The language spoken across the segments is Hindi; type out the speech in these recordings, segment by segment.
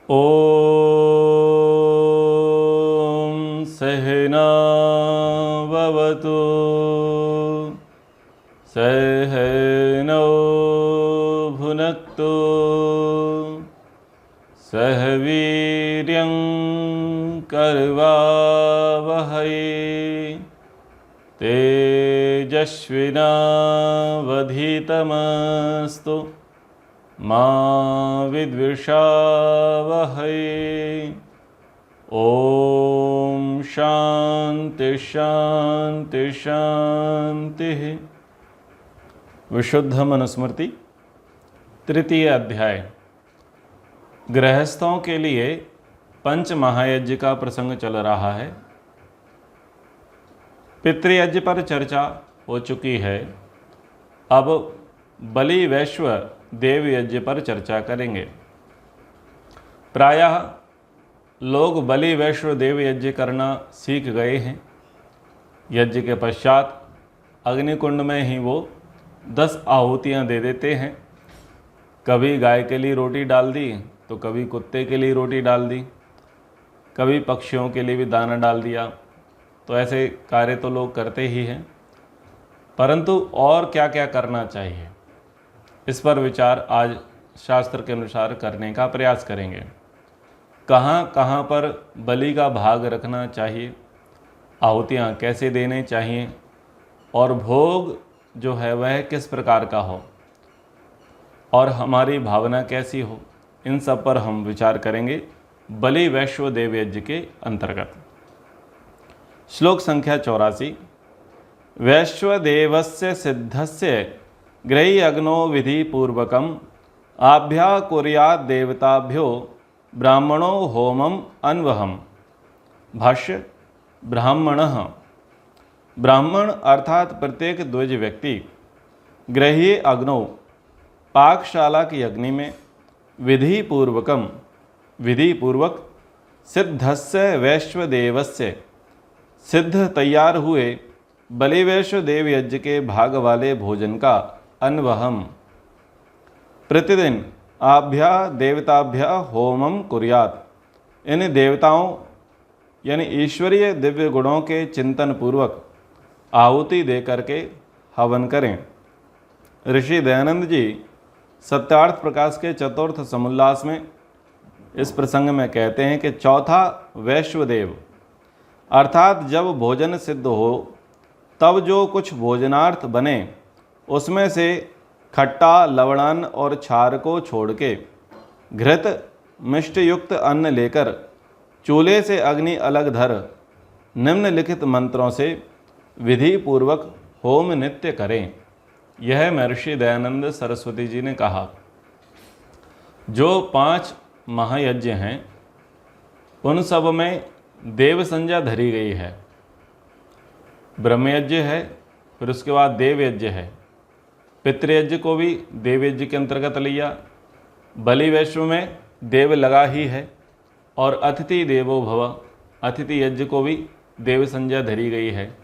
ॐ सहना भवतु सहनौ भुनक्तु सह वीर्यं करवावहै तेजस्विनावधीतमस्तु मा विद्विषावहै। ॐ शांति शांति शांति। विशुद्ध मनुस्मृति तृतीय अध्याय। गृहस्थों के लिए पंच महायज्ञ का प्रसंग चल रहा है। पितृयज्ञ पर चर्चा हो चुकी है। अब बलि वैश्व देव यज्ञ पर चर्चा करेंगे। प्रायः लोग बलि वैश्व देव यज्ञ करना सीख गए हैं। यज्ञ के पश्चात अग्निकुंड में ही वो 10 आहुतियाँ दे देते हैं। कभी गाय के लिए रोटी डाल दी तो कभी कुत्ते के लिए रोटी डाल दी, कभी पक्षियों के लिए भी दाना डाल दिया। तो ऐसे कार्य तो लोग करते ही हैं, परंतु और क्या क्या करना चाहिए, इस पर विचार आज शास्त्र के अनुसार करने का प्रयास करेंगे। कहाँ कहाँ पर बलि का भाग रखना चाहिए, आहुतियाँ कैसे देने चाहिए और भोग जो है वह किस प्रकार का हो और हमारी भावना कैसी हो, इन सब पर हम विचार करेंगे बलि वैश्व देव यज्ञ के अंतर्गत। श्लोक संख्या 84। वैश्वदेवस्य सिद्धस्य गृही अग्नो विधि पूर्वकम आभ्याकुर्यात् देवताभ्यो ब्राह्मणो होमम अन्वहम। भाष्य। ब्राह्मणः, ब्राह्मण अर्थात प्रत्येक द्विज व्यक्ति गृही अग्नौ पाकशाला की अग्नि में विधि पूर्वक सिद्धस्य वैश्वदेवस्य सिद्ध तैयार हुए बलि वैश्व देव यज्ञ के भाग वाले भोजन का अन्वहम प्रतिदिन आभ्या देवताभ्या होमम कुर्यात्। इन देवताओं यानी ईश्वरीय दिव्य गुणों के चिंतन पूर्वक आहुति दे करके हवन करें। ऋषि दयानंद जी सत्यार्थ प्रकाश के चतुर्थ समुल्लास में इस प्रसंग में कहते हैं कि चौथा वैश्वदेव अर्थात जब भोजन सिद्ध हो तब जो कुछ भोजनार्थ बने उसमें से खट्टा, लवणान्न और छार को छोड़ के घृत मिष्ट युक्त अन्न लेकर चूल्हे से अग्नि अलग धर निम्नलिखित मंत्रों से विधि पूर्वक होम नित्य करें। यह महर्षि दयानंद सरस्वती जी ने कहा। जो 5 महायज्ञ हैं उन सब में देव संज्ञा धरी गई है। ब्रह्मयज्ञ है, फिर उसके बाद देव यज्ञ है। पितृयज्ञ को भी देव यज्ञ के अंतर्गत लिया। बलि वैश्व में देव लगा ही है और अतिथि देवो भव, अतिथि यज्ञ को भी देव संज्ञा धरी गई है।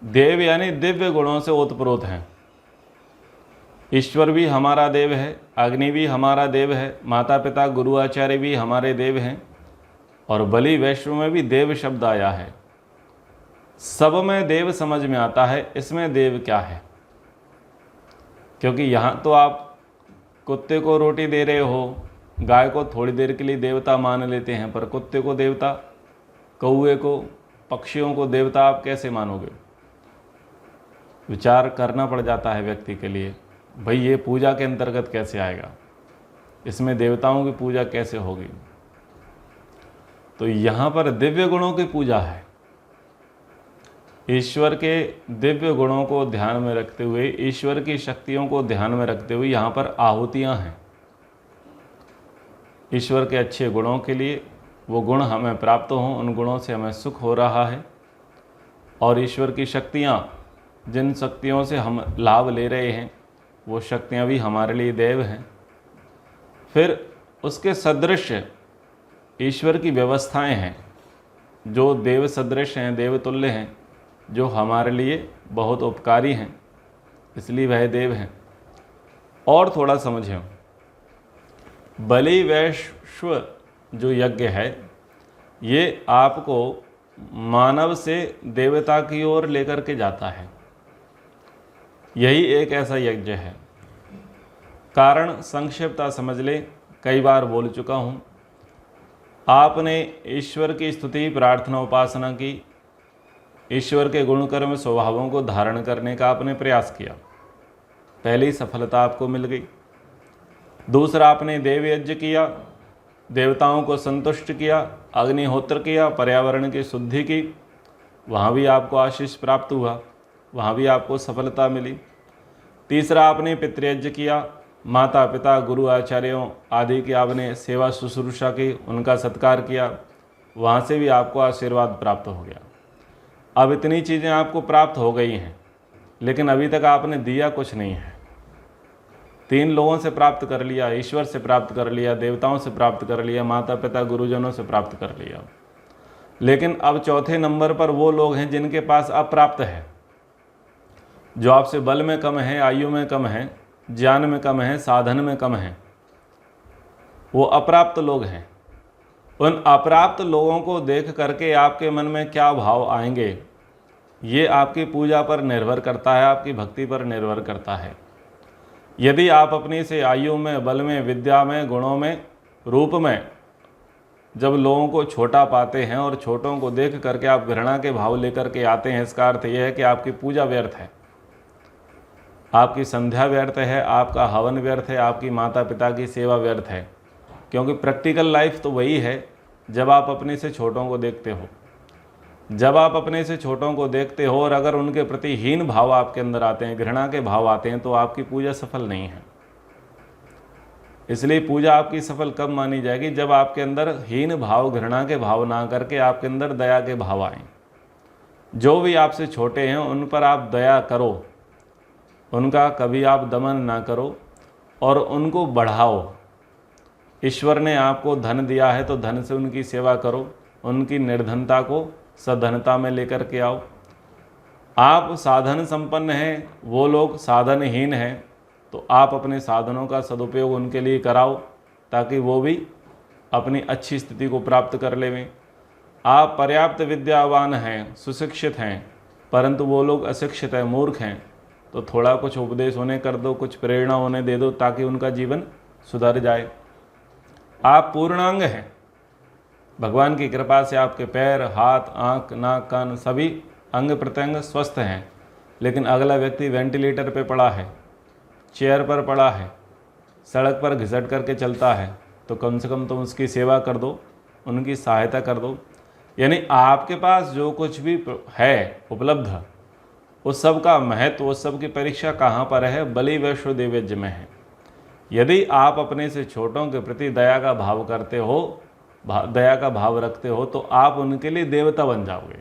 देव यानी दिव्य गुणों से ओतप्रोत हैं। ईश्वर भी हमारा देव है, अग्नि भी हमारा देव है, माता पिता गुरु आचार्य भी हमारे देव हैं और बलि वैश्व में भी देव शब्द आया है। सब में देव समझ में आता है, इसमें देव क्या है? क्योंकि यहाँ तो आप कुत्ते को रोटी दे रहे हो, गाय को थोड़ी देर के लिए देवता मान लेते हैं, पर कुत्ते को देवता, कौवे को, पक्षियों को देवता आप कैसे मानोगे? विचार करना पड़ जाता है व्यक्ति के लिए, भाई ये पूजा के अंतर्गत कैसे आएगा, इसमें देवताओं की पूजा कैसे होगी? तो यहाँ पर दिव्य गुणों की पूजा है। ईश्वर के दिव्य गुणों को ध्यान में रखते हुए, ईश्वर की शक्तियों को ध्यान में रखते हुए यहाँ पर आहुतियाँ हैं। ईश्वर के अच्छे गुणों के लिए, वो गुण हमें प्राप्त हों, उन गुणों से हमें सुख हो रहा है और ईश्वर की शक्तियाँ, जिन शक्तियों से हम लाभ ले रहे हैं, वो शक्तियाँ भी हमारे लिए देव हैं। फिर उसके सदृश ईश्वर की व्यवस्थाएं हैं जो देव सदृश हैं, देवतुल्य हैं, जो हमारे लिए बहुत उपकारी हैं, इसलिए वह देव हैं। और थोड़ा समझें, बलि वैश्व जो यज्ञ है ये आपको मानव से देवता की ओर लेकर के जाता है। यही एक ऐसा यज्ञ है। कारण संक्षिप्तता समझ ले, कई बार बोल चुका हूँ। आपने ईश्वर की स्तुति प्रार्थना उपासना की, ईश्वर के गुण कर्म स्वभावों को धारण करने का आपने प्रयास किया, पहली सफलता आपको मिल गई। दूसरा, आपने देव यज्ञ किया, देवताओं को संतुष्ट किया, अग्निहोत्र किया, पर्यावरण की शुद्धि की, वहाँ भी आपको आशीष प्राप्त हुआ, वहाँ भी आपको सफलता मिली। तीसरा, आपने पितृयज्ञ किया, माता पिता गुरु आचार्यों आदि की आपने सेवा शुश्रूषा की, उनका सत्कार किया, वहाँ से भी आपको आशीर्वाद प्राप्त हो गया। अब इतनी चीज़ें आपको प्राप्त हो गई हैं, लेकिन अभी तक आपने दिया कुछ नहीं है। 3 लोगों से प्राप्त कर लिया, ईश्वर से प्राप्त कर लिया, देवताओं से प्राप्त कर लिया, माता पिता गुरुजनों से प्राप्त कर लिया, लेकिन अब चौथे नंबर पर वो लोग हैं जिनके पास अप्राप्त है, जो आपसे बल में कम है, आयु में कम है, ज्ञान में कम है, साधन में कम है, वो अप्राप्त लोग हैं। उन अप्राप्त लोगों को देख करके आपके मन में क्या भाव आएंगे, ये आपकी पूजा पर निर्भर करता है, आपकी भक्ति पर निर्भर करता है। यदि आप अपनी से आयु में, बल में, विद्या में, गुणों में, रूप में जब लोगों को छोटा पाते हैं और छोटों को देख करके आप घृणा के भाव लेकर के आते हैं, इसका अर्थ यह है कि आपकी पूजा व्यर्थ है, आपकी संध्या व्यर्थ है, आपका हवन व्यर्थ है, आपकी माता पिता की सेवा व्यर्थ है। क्योंकि प्रैक्टिकल लाइफ तो वही है जब आप अपने से छोटों को देखते हो। जब आप अपने से छोटों को देखते हो और अगर उनके प्रति हीन भाव आपके अंदर आते हैं, घृणा के भाव आते हैं, तो आपकी पूजा सफल नहीं है। इसलिए पूजा आपकी सफल कब मानी जाएगी? जब आपके अंदर हीन भाव, घृणा के भाव ना करके आपके अंदर दया के भाव आए। जो भी आपसे छोटे हैं उन पर आप दया करो, उनका कभी आप दमन ना करो और उनको बढ़ाओ। ईश्वर ने आपको धन दिया है तो धन से उनकी सेवा करो, उनकी निर्धनता को सधनता में लेकर के आओ। आप साधन संपन्न हैं, वो लोग साधनहीन हैं, तो आप अपने साधनों का सदुपयोग उनके लिए कराओ ताकि वो भी अपनी अच्छी स्थिति को प्राप्त कर लेवें। आप पर्याप्त विद्यावान हैं, सुशिक्षित हैं, परंतु वो लोग अशिक्षित हैं, मूर्ख हैं, तो थोड़ा कुछ उपदेश उन्हें कर दो, कुछ प्रेरणा उन्हें दे दो ताकि उनका जीवन सुधर जाए। आप पूर्णांग हैं, भगवान की कृपा से आपके पैर, हाथ, आँख, नाक, कान सभी अंग प्रत्यंग स्वस्थ हैं, लेकिन अगला व्यक्ति वेंटिलेटर पे पड़ा है, चेयर पर पड़ा है, सड़क पर घिसट करके चलता है, तो कम से कम तुम उसकी सेवा कर दो, उनकी सहायता कर दो। यानी आपके पास जो कुछ भी है उपलब्ध, उस सब का महत्व, उस सब की परीक्षा कहाँ पर है? बलि वैश्व देवयज्ञ में है। यदि आप अपने से छोटों के प्रति दया का भाव करते हो, दया का भाव रखते हो, तो आप उनके लिए देवता बन जाओगे।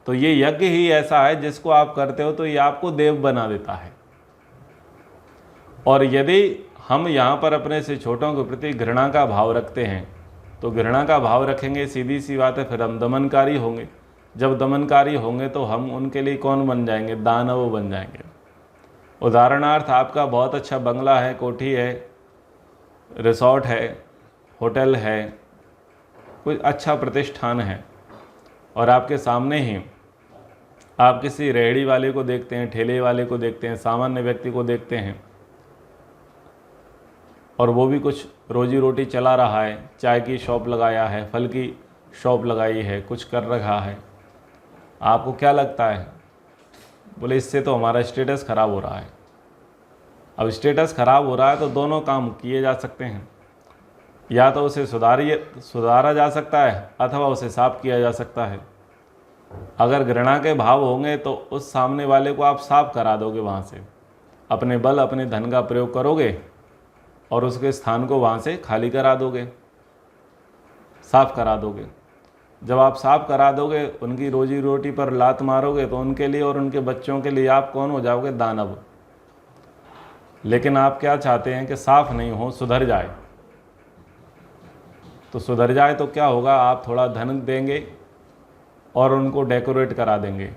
तो ये यज्ञ ही ऐसा है जिसको आप करते हो तो ये आपको देव बना देता है। और यदि हम यहाँ पर अपने से छोटों के प्रति घृणा का भाव रखते हैं, तो घृणा का भाव रखेंगे, सीधी सी बात है, फिर हम दमनकारी होंगे। जब दमनकारी होंगे तो हम उनके लिए कौन बन जाएंगे? दानव बन जाएंगे। उदाहरणार्थ, आपका बहुत अच्छा बंगला है, कोठी है, रिसोर्ट है, होटल है, कोई अच्छा प्रतिष्ठान है, और आपके सामने ही आप किसी रेहड़ी वाले को देखते हैं, ठेले वाले को देखते हैं, सामान्य व्यक्ति को देखते हैं, और वो भी कुछ रोजी रोटी चला रहा है, चाय की शॉप लगाया है, फल की शॉप लगाई है, कुछ कर रखा है। आपको क्या लगता है? बोले इससे तो हमारा स्टेटस खराब हो रहा है। अब स्टेटस खराब हो रहा है तो दोनों काम किए जा सकते हैं, या तो उसे सुधारा जा सकता है अथवा उसे साफ किया जा सकता है। अगर घृणा के भाव होंगे तो उस सामने वाले को आप साफ करा दोगे, वहाँ से अपने बल, अपने धन का प्रयोग करोगे और उसके स्थान को वहाँ से खाली करा दोगे, साफ करा दोगे। जब आप साफ करा दोगे, उनकी रोजी रोटी पर लात मारोगे, तो उनके लिए और उनके बच्चों के लिए आप कौन हो जाओगे? दानव। लेकिन आप क्या चाहते हैं कि साफ नहीं हो, सुधर जाए। तो सुधर जाए तो क्या होगा? आप थोड़ा धन देंगे और उनको डेकोरेट करा देंगे,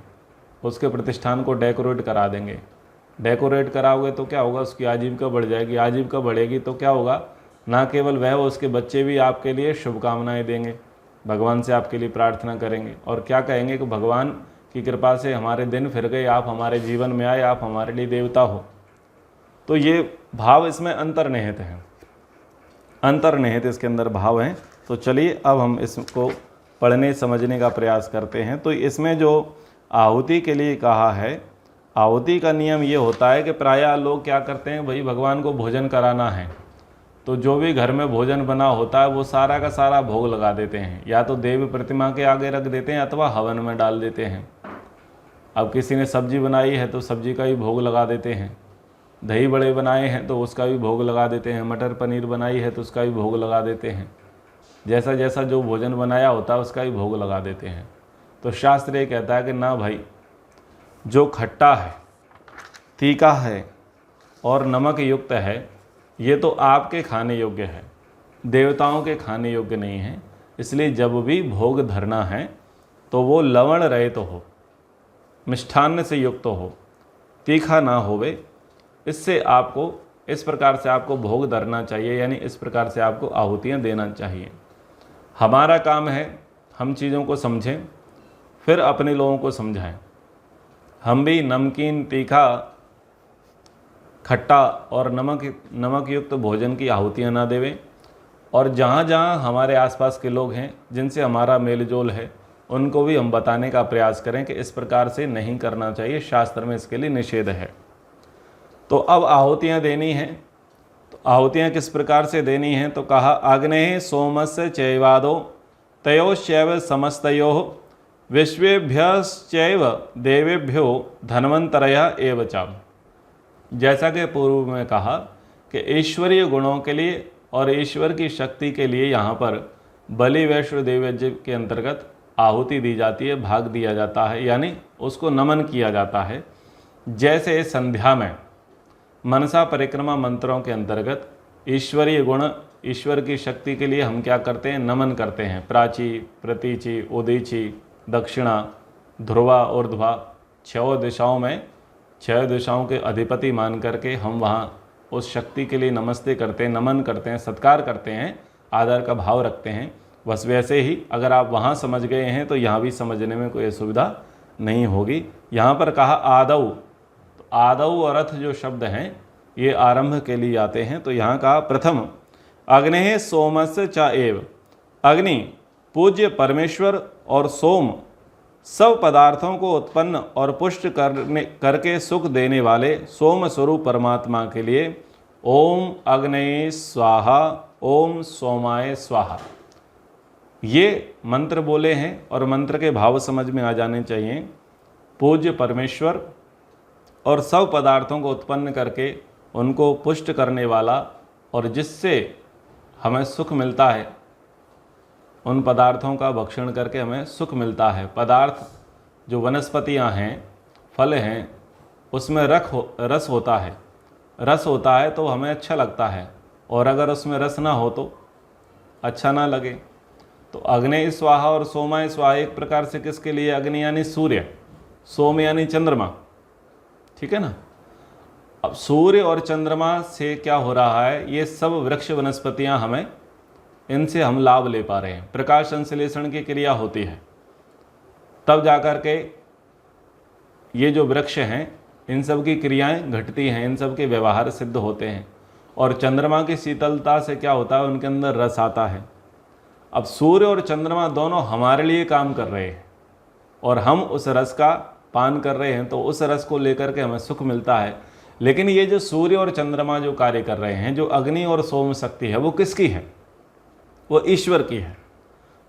उसके प्रतिष्ठान को डेकोरेट करा देंगे। डेकोरेट कराओगे तो क्या होगा? उसकी आजीविका बढ़ जाएगी। आजीविका बढ़ेगी तो क्या होगा? ना केवल वह, उसके बच्चे भी आपके लिए शुभकामनाएं देंगे, भगवान से आपके लिए प्रार्थना करेंगे और क्या कहेंगे कि भगवान की कृपा से हमारे दिन फिर गए, आप हमारे जीवन में आए, आप हमारे लिए देवता हो। तो ये भाव इसमें अंतर्निहित है, अंतर्निहित इसके अंदर भाव हैं। तो चलिए अब हम इसको पढ़ने समझने का प्रयास करते हैं। तो इसमें जो आहुति के लिए कहा है, आहुति का नियम ये होता है कि प्रायः लोग क्या करते हैं, भाई भगवान को भोजन कराना है तो जो भी घर में भोजन बना होता है वो सारा का सारा भोग लगा देते हैं, या तो देव प्रतिमा के आगे रख देते हैं अथवा हवन में डाल देते हैं। अब किसी ने सब्जी बनाई है तो सब्जी का भी भोग लगा देते हैं, दही बड़े बनाए हैं तो उसका भी भोग लगा देते हैं, मटर पनीर बनाई है तो उसका भी भोग लगा देते हैं, जैसा जैसा जो भोजन बनाया होता है उसका भी भोग लगा देते हैं। तो शास्त्र ये कहता है कि ना भाई, जो खट्टा है, तीखा है और नमक युक्त है, ये तो आपके खाने योग्य है, देवताओं के खाने योग्य नहीं है। इसलिए जब भी भोग धरना है तो वो लवण रहित हो, मिष्ठान्न से युक्त हो, तीखा ना होवे। इससे आपको इस प्रकार से आपको भोग धरना चाहिए, यानी इस प्रकार से आपको आहुतियाँ देना चाहिए। हमारा काम है हम चीज़ों को समझें, फिर अपने लोगों को समझाएं। हम भी नमकीन, तीखा, खट्टा और नमक युक्त भोजन की आहुतियाँ ना देवें। और जहाँ जहाँ हमारे आसपास के लोग हैं जिनसे हमारा मेल जोल है, उनको भी हम बताने का प्रयास करें कि इस प्रकार से नहीं करना चाहिए, शास्त्र में इसके लिए निषेध है। तो अब आहुतियाँ देनी हैं, तो आहुतियाँ किस प्रकार से देनी हैं? तो कहा, अग्नेः सोमस्य चैवादो तयोश्चैव समस्तयो विश्वेभ्यश्चैव देवेभ्यो धन्वन्तरयः एव च। जैसा कि पूर्व में कहा कि ईश्वरीय गुणों के लिए और ईश्वर की शक्ति के लिए यहाँ पर बलि वैश्व देवयज्ञ के अंतर्गत आहुति दी जाती है, भाग दिया जाता है, यानी उसको नमन किया जाता है। जैसे संध्या में मनसा परिक्रमा मंत्रों के अंतर्गत ईश्वरीय गुण, ईश्वर की शक्ति के लिए हम क्या करते हैं, नमन करते हैं। प्राची, प्रतीचि, उदीची, दक्षिणा, ध्रुवा, ऊर्ध्वा, 6 दिशाओं में 6 दिशाओं के अधिपति मान करके हम वहाँ उस शक्ति के लिए नमस्ते करते हैं, नमन करते हैं, सत्कार करते हैं, आदर का भाव रखते हैं। बस वैसे ही अगर आप वहाँ समझ गए हैं तो यहाँ भी समझने में कोई असुविधा नहीं होगी। यहाँ पर कहा आदौ, तो आदौ और अथ जो शब्द हैं ये आरंभ के लिए आते हैं। तो यहाँ कहा प्रथम, अग्नेः सोमस्य च एव। अग्नि पूज्य परमेश्वर और सोम सब पदार्थों को उत्पन्न और पुष्ट करके सुख देने वाले सोम स्वरूप परमात्मा के लिए ओम अग्नये स्वाहा, ओम सोमाय स्वाहा, ये मंत्र बोले हैं और मंत्र के भाव समझ में आ जाने चाहिए। पूज्य परमेश्वर और सब पदार्थों को उत्पन्न करके उनको पुष्ट करने वाला और जिससे हमें सुख मिलता है, उन पदार्थों का भक्षण करके हमें सुख मिलता है। पदार्थ जो वनस्पतियां हैं, फल हैं, उसमें रस होता है, रस होता है तो हमें अच्छा लगता है, और अगर उसमें रस ना हो तो अच्छा ना लगे। तो अग्नि स्वाहा और सोमाय स्वाहा एक प्रकार से किसके लिए? अग्नि यानी सूर्य, सोम यानी चंद्रमा, ठीक है ना। अब सूर्य और चंद्रमा से क्या हो रहा है, ये सब वृक्ष वनस्पतियां हमें, इनसे हम लाभ ले पा रहे हैं। प्रकाश संश्लेषण की क्रिया होती है, तब जाकर के ये जो वृक्ष हैं इन सब की क्रियाएं घटती हैं, इन सब के व्यवहार सिद्ध होते हैं। और चंद्रमा की शीतलता से क्या होता है, उनके अंदर रस आता है। अब सूर्य और चंद्रमा दोनों हमारे लिए काम कर रहे हैं और हम उस रस का पान कर रहे हैं, तो उस रस को लेकर के हमें सुख मिलता है। लेकिन ये जो सूर्य और चंद्रमा जो कार्य कर रहे हैं, जो अग्नि और सोम शक्ति है, वो किसकी है? वो ईश्वर की है।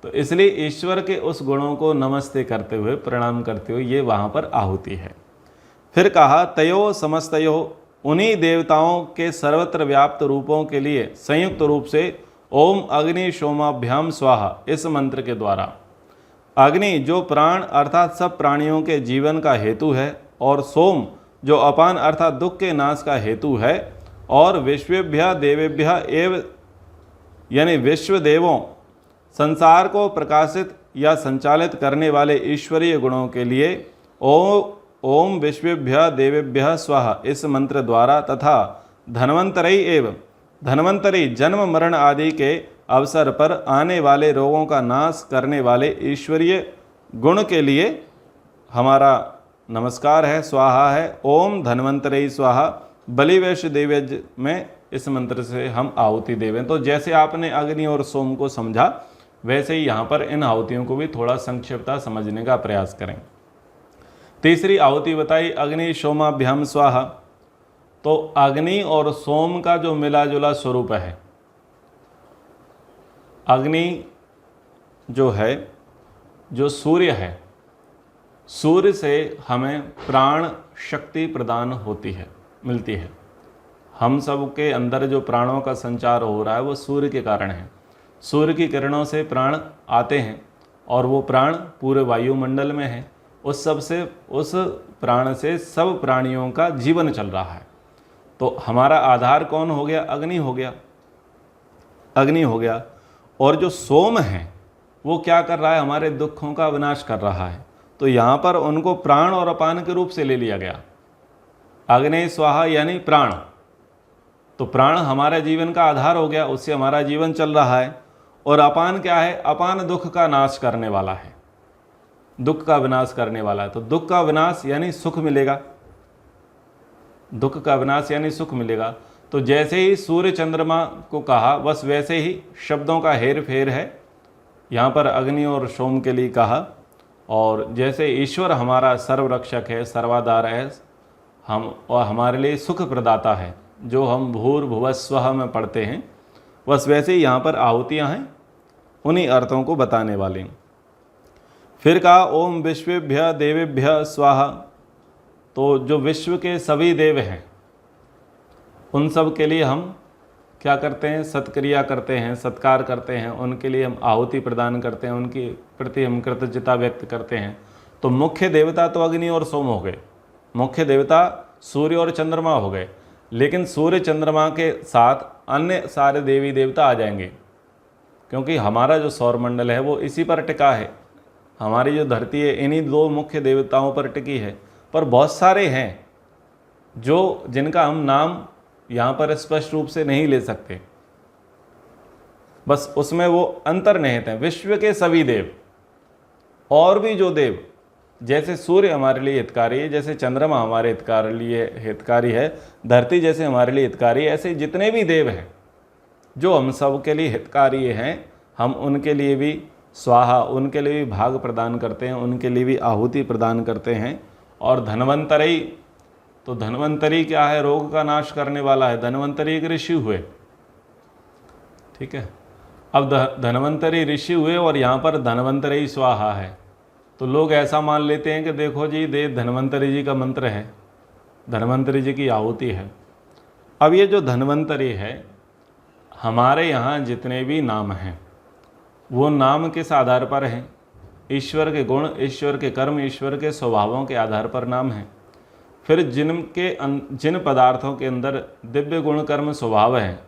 तो इसलिए ईश्वर के उस गुणों को नमस्ते करते हुए, प्रणाम करते हुए ये वहाँ पर आहुति है। फिर कहा तयो समस्तयो, उन्हीं देवताओं के सर्वत्र व्याप्त रूपों के लिए संयुक्त रूप से ओम अग्नि सोमाभ्याम स्वाहा, इस मंत्र के द्वारा अग्नि जो प्राण अर्थात सब प्राणियों के जीवन का हेतु है, और सोम जो अपान अर्थात दुख के नाश का हेतु है, और विश्वेभ्य देवेभ्य एव यानी विश्व देवों, संसार को प्रकाशित या संचालित करने वाले ईश्वरीय गुणों के लिए ओम विश्वेभ्य देवेभ्य स्वाहा, इस मंत्र द्वारा, तथा धन्वंतरई एव धन्वंतरी जन्म मरण आदि के अवसर पर आने वाले रोगों का नाश करने वाले ईश्वरीय गुण के लिए हमारा नमस्कार है, स्वाहा है। ओम धन्वंतरी स्वाहा। बलि वैश्य देवयज्ञ में इस मंत्र से हम आहुति देवें। तो जैसे आपने अग्नि और सोम को समझा, वैसे ही यहाँ पर इन आहुतियों को भी थोड़ा संक्षिप्तता समझने का प्रयास करें। तीसरी आहुति बताई अग्नि सोमाभ्याम स्वाहा। तो अग्नि और सोम का जो मिला जुला स्वरूप है, अग्नि जो है, जो सूर्य है, सूर्य से हमें प्राण शक्ति प्रदान होती है, मिलती है। हम सब के अंदर जो प्राणों का संचार हो रहा है वो सूर्य के कारण है। सूर्य की किरणों से प्राण आते हैं और वो प्राण पूरे वायुमंडल में है। उस प्राण से सब प्राणियों का जीवन चल रहा है। तो हमारा आधार कौन हो गया? अग्नि हो गया, अग्नि हो गया। और जो सोम है वो क्या कर रहा है? हमारे दुखों का विनाश कर रहा है। तो यहाँ पर उनको प्राण और अपान के रूप से ले लिया गया। अग्नि स्वाहा यानी प्राण। तो प्राण हमारे जीवन का आधार हो गया, उससे हमारा जीवन चल रहा है। और अपान क्या है? अपान दुख का नाश करने वाला है, दुख का विनाश करने वाला है। तो दुख का विनाश यानी सुख मिलेगा, दुख का विनाश यानी सुख मिलेगा। तो जैसे ही सूर्य चंद्रमा को कहा, बस वैसे ही शब्दों का हेर फेर है। यहाँ पर अग्नि और सोम के लिए कहा। और जैसे ईश्वर हमारा सर्वरक्षक है, सर्वाधार है, हम और हमारे लिए सुख प्रदाता है, जो हम भूर्भुवः स्वः में पढ़ते हैं, बस वैसे ही यहाँ पर आहुतियाँ हैं, उन्हीं अर्थों को बताने वाले हैं। फिर कहा ओम विश्वेभ्य देवेभ्य स्वाहा। तो जो विश्व के सभी देव हैं उन सब के लिए हम क्या करते हैं? सत्क्रिया करते हैं, सत्कार करते हैं, उनके लिए हम आहुति प्रदान करते हैं, उनके प्रति हम कृतज्ञता व्यक्त करते हैं। तो मुख्य देवता तो अग्नि और सोम हो गए, मुख्य देवता सूर्य और चंद्रमा हो गए। लेकिन सूर्य चंद्रमा के साथ अन्य सारे देवी देवता आ जाएंगे, क्योंकि हमारा जो सौरमंडल है वो इसी पर टिका है। हमारी जो धरती है इन्हीं दो मुख्य देवताओं पर टिकी है। पर बहुत सारे हैं जो जिनका हम नाम यहाँ पर स्पष्ट रूप से नहीं ले सकते, बस उसमें वो अंतर्निहित हैं। विश्व के सभी देव और भी जो देव, जैसे सूर्य हमारे लिए हितकारी है, जैसे चंद्रमा हमारे हितकारी है, धरती जैसे हमारे लिए हितकारी है, ऐसे जितने भी देव हैं जो हम सब के लिए हितकारी हैं, हम उनके लिए भी स्वाहा, उनके लिए भी भाग प्रदान करते हैं, उनके लिए भी आहुति प्रदान करते हैं। और धन्वंतरी, तो धन्वंतरी क्या है? रोग का नाश करने वाला है। धन्वंतरी एक ऋषि हुए, ठीक है। अब धन्वंतरी ऋषि हुए और यहाँ पर धन्वंतरी स्वाहा है। तो लोग ऐसा मान लेते हैं कि देखो जी, धन्वंतरी जी का मंत्र है, धन्वंतरी जी की आहुति है। अब ये जो धन्वंतरी है, हमारे यहाँ जितने भी नाम हैं वो नाम किस आधार पर हैं? ईश्वर के गुण, ईश्वर के कर्म, ईश्वर के स्वभावों के आधार पर नाम हैं। फिर जिन पदार्थों के अंदर दिव्य गुण कर्म स्वभाव हैं,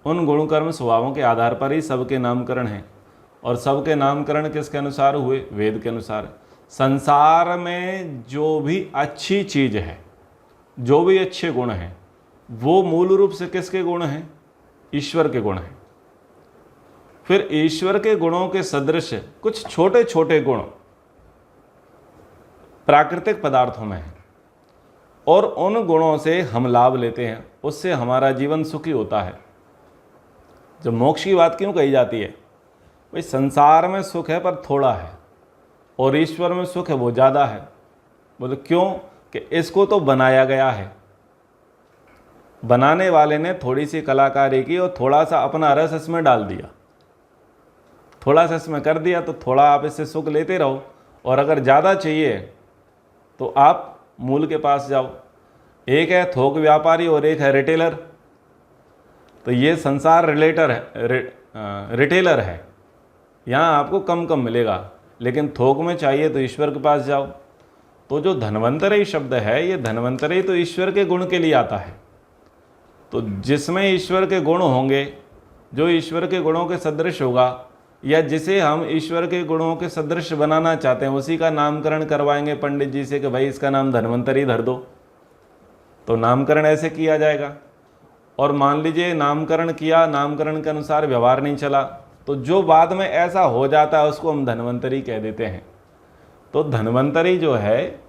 उन गुण कर्म स्वभावों के आधार पर ही सबके नामकरण हैं। और सबके नामकरण किसके अनुसार हुए? वेद के अनुसार। संसार में जो भी अच्छी चीज़ है, जो भी अच्छे गुण हैं, वो मूल रूप से किसके गुण हैं? ईश्वर के गुण हैं। फिर ईश्वर के गुणों के सदृश कुछ छोटे छोटे गुण प्राकृतिक पदार्थों में हैं, और उन गुणों से हम लाभ लेते हैं, उससे हमारा जीवन सुखी होता है। जब मोक्ष की बात क्यों कही जाती है? भाई संसार में सुख है पर थोड़ा है, और ईश्वर में सुख है वो ज़्यादा है। बोले क्यों? कि इसको तो बनाया गया है, बनाने वाले ने थोड़ी सी कलाकारी की और थोड़ा सा अपना रस इसमें डाल दिया, थोड़ा सा इसमें कर दिया, तो थोड़ा आप इससे सुख लेते रहो। और अगर ज़्यादा चाहिए तो आप मूल के पास जाओ। एक है थोक व्यापारी और एक है रिटेलर। तो ये संसार रिटेलर है, यहाँ आपको कम कम मिलेगा, लेकिन थोक में चाहिए तो ईश्वर के पास जाओ। तो जो धन्वंतरी शब्द है, ये धन्वंतरी तो ईश्वर के गुण के लिए आता है। तो जिसमें ईश्वर के गुण होंगे, जो ईश्वर के गुणों के सदृश होगा, या जिसे हम ईश्वर के गुणों के सदृश बनाना चाहते हैं, उसी का नामकरण करवाएंगे पंडित जी से कि भाई इसका नाम धन्वंतरी धर दो। तो नामकरण ऐसे किया जाएगा। और मान लीजिए नामकरण किया, नामकरण के अनुसार व्यवहार नहीं चला, तो जो बाद में ऐसा हो जाता है उसको हम धन्वंतरी कह देते हैं। तो धन्वंतरी जो है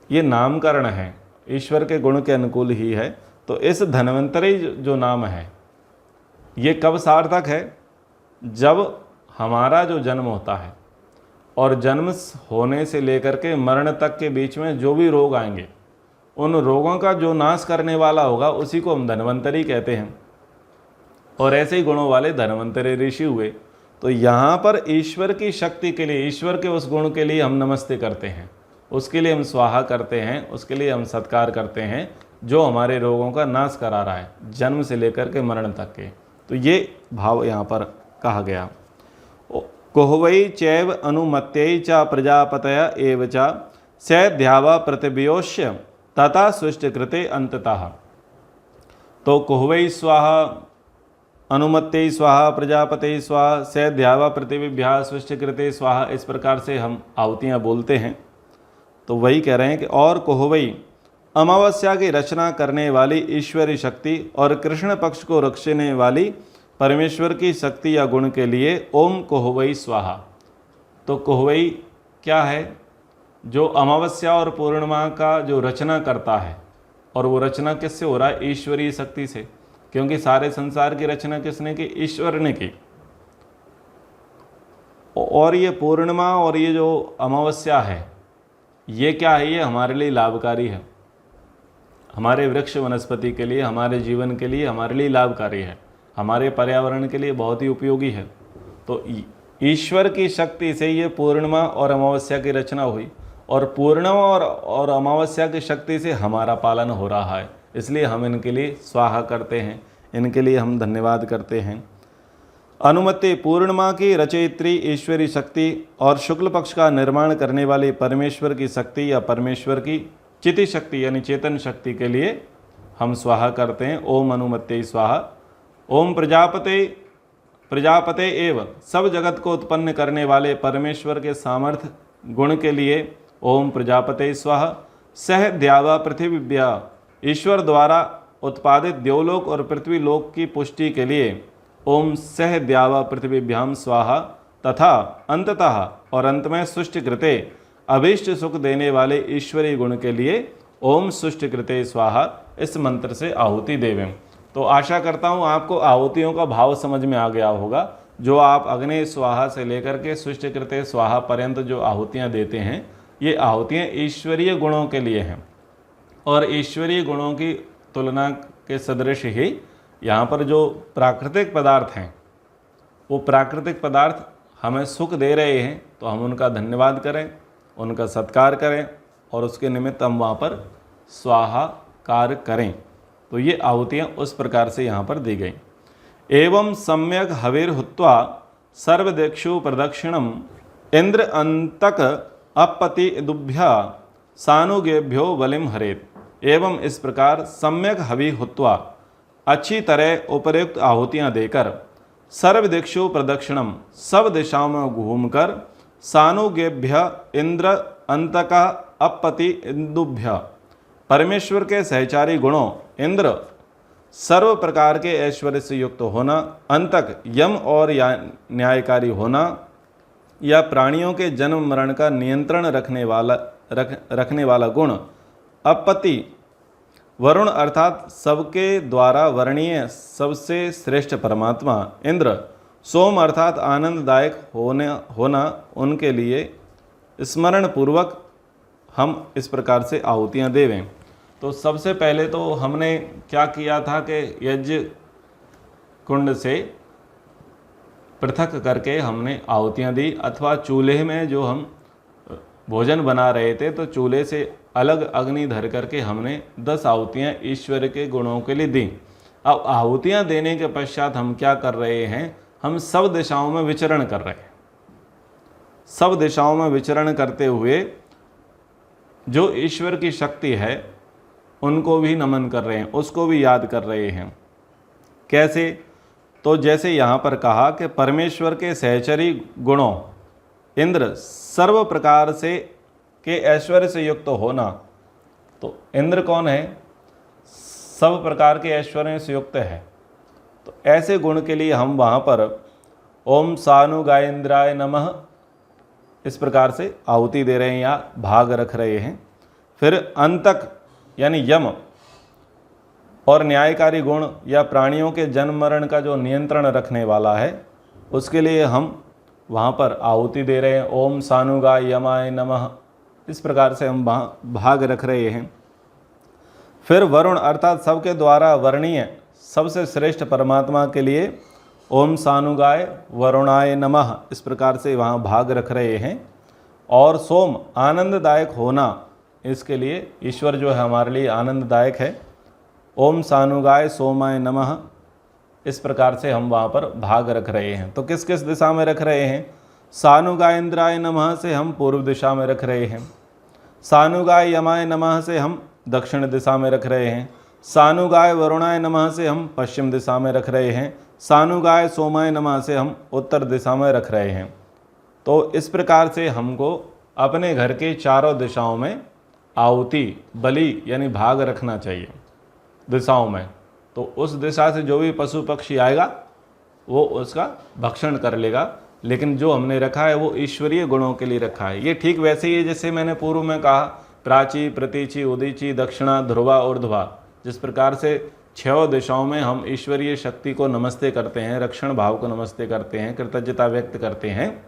ये नामकरण है, ईश्वर के गुण के अनुकूल ही है। तो इस धन्वंतरी जो नाम है ये कब सार्थक है? जब हमारा जो जन्म होता है और जन्म होने से लेकर के मरण तक के बीच में जो भी रोग आएंगे, उन रोगों का जो नाश करने वाला होगा उसी को हम धन्वंतरी कहते हैं। और ऐसे ही गुणों वाले धन्वंतरी ऋषि हुए। तो यहाँ पर ईश्वर की शक्ति के लिए, ईश्वर के उस गुण के लिए हम नमस्ते करते हैं, उसके लिए हम स्वाहा करते हैं, उसके लिए हम सत्कार करते हैं जो हमारे रोगों का नाश करा रहा है जन्म से लेकर के मरण तक के। तो ये भाव यहाँ पर कहा गया। कोहवई चैव अनुमत्यै च प्रजापतय एव च सैध्यावा प्रतिव्योष्य तथा सृष्टिकृते अंततः। तो कोहवई स्वाहा, अनुमत्यै स्वाहा, प्रजापते स्वाहा, सैध्यावा प्रतिविभ्या सृष्टिकृते स्वाहा, इस प्रकार से हम आहुतियाँ बोलते हैं। तो वही कह रहे हैं कि और कोहवई अमावस्या की रचना करने वाली ईश्वरी शक्ति और कृष्ण पक्ष को रक्षने वाली परमेश्वर की शक्ति या गुण के लिए ओम कोहवई स्वाहा। तो कोहवई क्या है? जो अमावस्या और पूर्णिमा का जो रचना करता है, और वो रचना किससे हो रहा है? ईश्वरीय शक्ति से, क्योंकि सारे संसार की रचना किसने की? ईश्वर ने की। और ये पूर्णिमा और ये जो अमावस्या है ये क्या है? ये हमारे लिए लाभकारी है, हमारे वृक्ष वनस्पति के लिए, हमारे जीवन के लिए, हमारे लिए लाभकारी है, हमारे पर्यावरण के लिए बहुत ही उपयोगी है। तो ईश्वर की शक्ति से ये पूर्णिमा और अमावस्या की रचना हुई, और पूर्णिमा और अमावस्या की शक्ति से हमारा पालन हो रहा है, इसलिए हम इनके लिए स्वाहा करते हैं, इनके लिए हम धन्यवाद करते हैं। अनुमति पूर्णिमा की रचयित्री ईश्वरी शक्ति और शुक्ल पक्ष का निर्माण करने वाली परमेश्वर की शक्ति या परमेश्वर की चिति शक्ति यानी चेतन शक्ति के लिए हम स्वाहा करते हैं। ओम अनुमत्यै स्वाहा। ओम प्रजापते एव सब जगत को उत्पन्न करने वाले परमेश्वर के सामर्थ्य गुण के लिए ओम प्रजापते स्वाहा। सह द्यावा पृथ्वीभ्या ईश्वर द्वारा उत्पादित देवलोक और पृथ्वी लोक की पुष्टि के लिए ओम सह द्यावा पृथ्वीभ्याम स्वाहा। तथा अंततः और अंत में सुष्टिकृते अभीष्ट सुख देने वाले ईश्वरीय गुण के लिए ओम सुष्टिकृते स्वाहा, इस मंत्र से आहुति देवें। तो आशा करता हूँ आपको आहुतियों का भाव समझ में आ गया होगा। जो आप अग्नि स्वाहा से लेकर के सुष्टिकृते स्वाहा पर्यंत जो आहुतियाँ देते हैं, ये आहुतियाँ ईश्वरीय गुणों के लिए हैं, और ईश्वरीय गुणों की तुलना के सदृश ही यहाँ पर जो प्राकृतिक पदार्थ हैं, वो प्राकृतिक पदार्थ हमें सुख दे रहे हैं, तो हम उनका धन्यवाद करें, उनका सत्कार करें, और उसके निमित्त हम वहाँ पर स्वाहाकार करें। तो ये आहुतियाँ उस प्रकार से यहाँ पर दी गई। एवं सम्यक हविर्हुत्वा सर्वदिक्षु प्रदक्षिणम इंद्र अंतक अपति दुभ्या सानुगेभ्यो बलिम हरेत। एवं इस प्रकार सम्यक हवि हुत्वा अच्छी तरह उपयुक्त आहुतियाँ देकर सर्वदिक्षु प्रदक्षिणम सब दिशाओं में घूमकर सानुगेभ्य इंद्र अंतक अपति इंदुभ्य परमेश्वर के सहचारी गुणों इंद्र सर्व प्रकार के ऐश्वर्य से युक्त होना, अंतक यम और न्यायकारी होना, या प्राणियों के जन्म मरण का नियंत्रण रखने वाला गुण, अपति वरुण अर्थात सबके द्वारा वर्णीय सबसे श्रेष्ठ परमात्मा, इंद्र सोम अर्थात आनंददायक होना उनके लिए स्मरण पूर्वक हम इस प्रकार से आहुतियाँ देवें। तो सबसे पहले तो हमने क्या किया था कि यज्ञ कुंड से पृथक करके हमने आहुतियाँ दी, अथवा चूल्हे में जो हम भोजन बना रहे थे तो चूल्हे से अलग अग्नि धर करके हमने 10 आहुतियाँ ईश्वर के गुणों के लिए दी। अब आहुतियाँ देने के पश्चात हम क्या कर रहे हैं? हम सब दिशाओं में विचरण कर रहे हैं। सब दिशाओं में विचरण करते हुए जो ईश्वर की शक्ति है उनको भी नमन कर रहे हैं, उसको भी याद कर रहे हैं। कैसे? तो जैसे यहाँ पर कहा कि परमेश्वर के सहचरी गुणों इंद्र सर्व प्रकार से के ऐश्वर्य से युक्त होना। तो इंद्र कौन है? सब प्रकार के ऐश्वर्यों से युक्त है। तो ऐसे गुण के लिए हम वहाँ पर ओम सानुगायेंद्राय नमः इस प्रकार से आहुति दे रहे हैं या भाग रख रहे हैं। फिर अंतक यानी यम और न्यायकारी गुण या प्राणियों के जन्म मरण का जो नियंत्रण रखने वाला है उसके लिए हम वहाँ पर आहुति दे रहे हैं ओम सानुगाय यमाय नमः। इस प्रकार से हम वहाँ भाग रख रहे हैं। फिर वरुण अर्थात सबके द्वारा वर्णीय सबसे श्रेष्ठ परमात्मा के लिए ओम सानुगाय वरुणाय नमः इस प्रकार से वहाँ भाग रख रहे हैं। और सोम आनंददायक होना, इसके लिए ईश्वर जो है हमारे लिए आनंददायक है, ओम सानुगाय सोमाय नमः इस प्रकार से हम वहाँ पर भाग रख रहे हैं। तो किस किस दिशा में रख रहे हैं? सानुगायेंद्राय नमः से हम पूर्व दिशा में रख रहे हैं, सानुगाय यमाय नमः से हम दक्षिण दिशा में रख रहे हैं, सानुगाय वरुणाय नमः से हम पश्चिम दिशा में रख रहे हैं, सानुगाय सोमाय नमः से हम उत्तर दिशा में रख रहे हैं। तो इस प्रकार से हमको अपने घर के चारों दिशाओं में आहुति बलि यानी भाग रखना चाहिए दिशाओं में। तो उस दिशा से जो भी पशु पक्षी आएगा वो उसका भक्षण कर लेगा, लेकिन जो हमने रखा है वो ईश्वरीय गुणों के लिए रखा है। ये ठीक वैसे ही है जैसे मैंने पूर्व में कहा प्राची प्रतीची उदीची दक्षिणा ध्रुवा ऊर्ध्वा, जिस प्रकार से 6 दिशाओं में हम ईश्वरीय शक्ति को नमस्ते करते हैं, रक्षण भाव को नमस्ते करते हैं, कृतज्ञता व्यक्त करते हैं,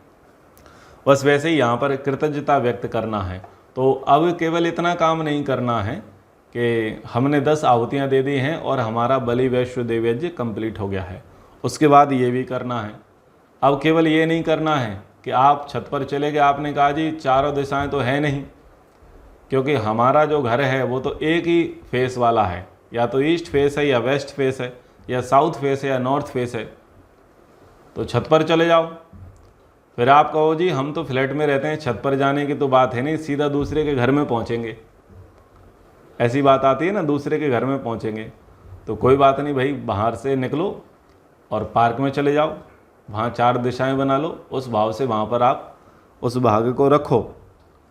बस वैसे ही यहाँ पर कृतज्ञता व्यक्त करना है। तो अब केवल इतना काम नहीं करना है कि हमने 10 आहुतियाँ दे दी हैं और हमारा बलि वैश्व देव यज्ञ कंप्लीट हो गया है। उसके बाद ये भी करना है। अब केवल ये नहीं करना है कि आप छत पर चले गए, आपने कहा जी चारों दिशाएं तो है नहीं, क्योंकि हमारा जो घर है वो तो एक ही फेस वाला है, या तो ईस्ट फेस है या वेस्ट फेस है या साउथ फेस है या नॉर्थ फेस है। तो छत पर चले जाओ। फिर आप कहो जी हम तो फ्लैट में रहते हैं, छत पर जाने की तो बात है नहीं, सीधा दूसरे के घर में पहुंचेंगे, ऐसी बात आती है ना, दूसरे के घर में पहुंचेंगे। तो कोई बात नहीं भाई, बाहर से निकलो और पार्क में चले जाओ, वहाँ 4 दिशाएं बना लो, उस भाव से वहाँ पर आप उस भाग को रखो।